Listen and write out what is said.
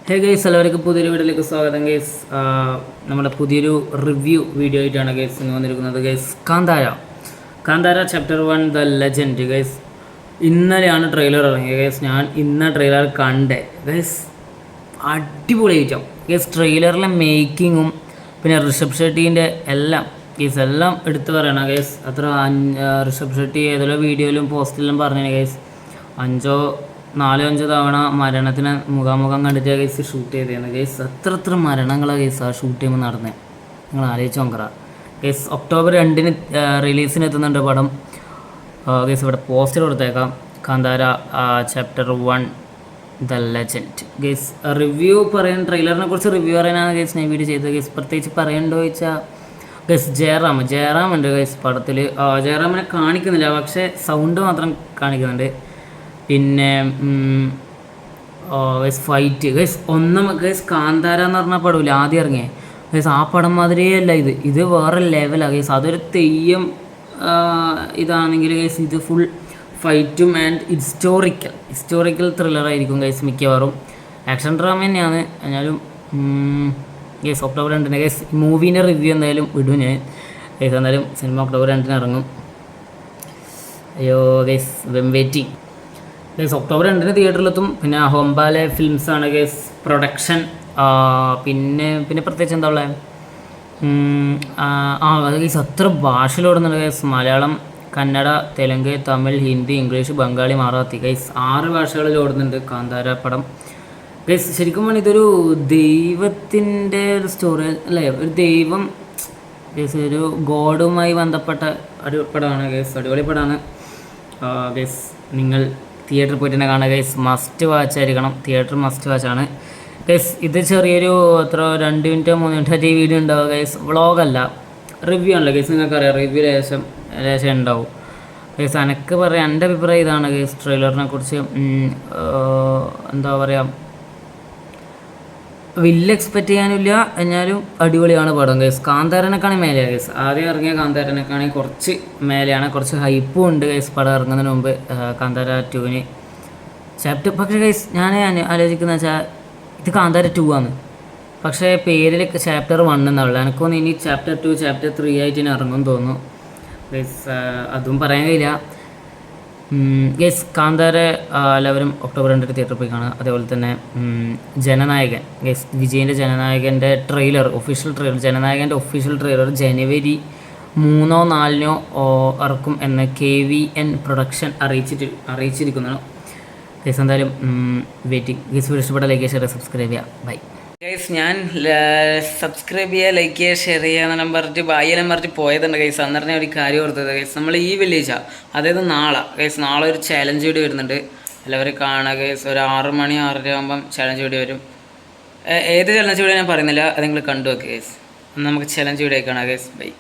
Hey guys, എല്ലാവർക്കും പുതിയൊരു വീഡിയോയിലേക്ക് സ്വാഗതം ഗൈസ്. നമ്മുടെ പുതിയൊരു റിവ്യൂ വീഡിയോ ആയിട്ടാണ് ഗൈസ് ഇന്ന് വന്നിരിക്കുന്നത് guys. Kantara chapter 1 the legend guys. ഇന്നലെയാണ് ട്രെയിലർ ഇറങ്ങിയത് ഗൈസ്. ഞാൻ ഇന്ന ട്രെയിലർ കണ്ടേ ഗൈസ്. അടിപൊളിയായിട്ടോ ഗൈസ്. ട്രെയിലറിലെ മേക്കിങ്ങും പിന്നെ ഋഷഭ് ഷെട്ടീൻ്റെ എല്ലാം എടുത്തു പറയണം ഗൈസ്. അത്ര ഋഷഭ് ഷെട്ടി ഏതെല്ലാം വീഡിയോയിലും പോസ്റ്റിലും പറഞ്ഞു ഗൈസ്. 4-5 തവണ മരണത്തിന് മുഖാമുഖം കണ്ടിട്ട് കേസ് ഷൂട്ട് ചെയ്തതാണ് കേസ്. അത്ര മരണങ്ങളാണ് കേസ് ആ ഷൂട്ട് ചെയ്യുമ്പോൾ നടന്നത്. നിങ്ങൾ ആലോചിച്ച് നോക്കറ കേസ്. ഒക്ടോബർ 2 റിലീസിന് എത്തുന്നുണ്ട് പടം കേസ്. ഇവിടെ പോസ്റ്റർ കൊടുത്തേക്കാം. Kantara chapter 1 the legend case. Review പറയാൻ, ട്രെയിലറിനെ കുറിച്ച് റിവ്യൂ പറയാനാണ് കേസ് ഞാൻ വീഡിയോ ചെയ്തത് കേസ്. പ്രത്യേകിച്ച് പറയണ്ടോ ചോദിച്ചാൽ ഗസ് ജയറാം ഉണ്ട് ഗൈസ് പടത്തിൽ. ജയറാമിനെ കാണിക്കുന്നില്ല, പക്ഷേ സൗണ്ട് മാത്രം കാണിക്കുന്നുണ്ട്. പിന്നെ guys fight guys. Guys Kantara എന്ന് പറഞ്ഞ പടമില്ല ആദ്യം ഇറങ്ങിയേ ഗൈസ്. ആ പടം മാതിരിയല്ല ഇത് വേറെ ലെവലാണ് ഗൈസ്. അതൊരു തെയ്യം ഇതാണെങ്കിൽ ഗൈസ് ഇത് ഫുൾ ഫൈറ്റും ആൻഡ് ഹിസ്റ്റോറിക്കൽ ത്രില്ലറായിരിക്കും ഗൈസ്. മിക്കവാറും ആക്ഷൻ ഡ്രാമ തന്നെയാണ്. എന്നാലും ഗൈസ് ഒക്ടോബർ 2 ഗൈസ് മൂവീൻ്റെ റിവ്യൂ എന്തായാലും ഇടും ഞാൻ ഗൈസ്. എന്തായാലും സിനിമ ഒക്ടോബർ 2 ഇറങ്ങും. അയ്യോ ഗൈസ്, വെയിറ്റിംഗ് ഗൈസ്. ഒക്ടോബർ 2 തിയേറ്ററിലെത്തും. പിന്നെ ഹോംബാലെ ഫിലിംസാണ് ഗൈസ് പ്രൊഡക്ഷൻ. പിന്നെ പ്രത്യേകിച്ച് എന്താ ഉള്ളത് ഗൈസ്. അത്ര ഭാഷയിലോടുന്നുണ്ട് guys. Malayalam, Kannada, Telugu, Tamil, Hindi, English, Bengali, Marathi guys 6 ഭാഷകളിൽ ഓടുന്നുണ്ട് കാന്താര പടം ഗൈസ്. ശരിക്കും പറഞ്ഞാൽ ഇതൊരു ദൈവത്തിൻ്റെ ഒരു സ്റ്റോറി അല്ലേ. ഒരു ദൈവം ഗൈസ്, ഒരു ഗോഡുമായി ബന്ധപ്പെട്ട ഒരു പടമാണ് ഗൈസ്. അടിപൊളി പടമാണ് ഗൈസ്. നിങ്ങൾ തിയേറ്ററിൽ പോയിട്ട് തന്നെ കാണുക ഗൈസ്. മസ്റ്റ് വാച്ച് ആയിരിക്കണം. തിയേറ്റർ മസ്റ്റ് വാച്ചാണ് ഗൈസ്. ഇത് ചെറിയൊരു 2 മിനിറ്റോ 3 മിനിറ്റോ വീഡിയോ ഉണ്ടാവുക ഗൈസ്. വ്ളോഗല്ല, റിവ്യൂ ആണല്ലോ ഗൈസ്. നിങ്ങൾക്കറിയാം റിവ്യൂ ലേശം ഉണ്ടാവും ഗൈസ്. എനിക്ക് പറയാം, എൻ്റെ അഭിപ്രായം ഇതാണ് ഗൈസ്. ട്രെയിലറിനെ കുറിച്ച് എന്താ പറയുക, വലിയ എക്സ്പെക്റ്റ് ചെയ്യാനില്ല, എന്നാലും അടിപൊളിയാണ് പടം ഗൈസ്. കാന്താരനെക്കാണെങ്കിൽ മേലെയാണ് ഗൈസ്. ആദ്യം ഇറങ്ങിയ കാന്താരനെക്കാണെങ്കിൽ കുറച്ച് മേലെയാണ്. കുറച്ച് ഹൈപ്പും ഉണ്ട് ഗൈസ് പടം ഇറങ്ങുന്നതിന് മുമ്പ് കാന്താര 2 ചാപ്റ്റർ. പക്ഷേ ഗൈസ് ഞാൻ ആലോചിക്കുന്ന വെച്ചാൽ ഇത് കാന്താര 2 ആണ്, പക്ഷേ പേരിൽ ചാപ്റ്റർ 1 എന്നുള്ളത്. എനിക്കൊന്ന് ഇനി ചാപ്റ്റർ 2 ചാപ്റ്റർ 3 ആയിട്ട് ഇനി ഇറങ്ങുമെന്ന് തോന്നുന്നു ഗൈസ്. അതും പറയാൻ കഴിയില്ല ഗൈസ്. കാന്താര എല്ലാവരും ഒക്ടോബർ 2 തിയേറ്ററിൽ പോയി കാണുക. അതേപോലെ തന്നെ ജനനായകൻ ഗൈസ്, വിജയിൻ്റെ ജനനായകൻ്റെ ജനനായകൻ്റെ ഒഫീഷ്യൽ ട്രെയിലർ ജനുവരി 3-ഓ 4-നോ ഇറക്കും എന്ന് KVN പ്രൊഡക്ഷൻ അറിയിച്ചിരിക്കുന്നു ഗൈസ്. എന്തായാലും വെയിറ്റിംഗ് ഗൈസ്. വീഡിയോ ഇഷ്ടപ്പെട്ട ലൈക്ക് ഷെയർ സബ്സ്ക്രൈബ് ചെയ്യുക. Bye guys. ഞാൻ സബ്സ്ക്രൈബ് ചെയ്യുക, ലൈക്ക് ചെയ്യുക, ഷെയർ ചെയ്യുക എന്നെല്ലാം പറഞ്ഞിട്ട് ബായെല്ലാം പറഞ്ഞിട്ട് പോയതുണ്ട് ഗൈസ്. അന്നേരം ഒരു കാര്യം ഓർത്തത് ഗൈസ്. നമ്മൾ ഈ വെള്ളിയാഴ്ച, അതായത് നാളെ ഗൈസ്, നാളെ ഒരു ചാലഞ്ച് വീഡിയോ വരുന്നുണ്ട്. എല്ലാവരും കാണുക ഗൈസ്. ഒരു 6 മണി 6:30 ആകുമ്പം ചാലഞ്ച് വീഡിയോ വരും. ഏത് ചാലഞ്ച് വീഡിയോ ഞാൻ പറയുന്നില്ല, അത് നിങ്ങൾ കണ്ടു വെക്കുക ഗൈസ്. നമുക്ക് ചാലഞ്ച് വീഡിയോ കാണാം ഗൈസ്. ബൈ.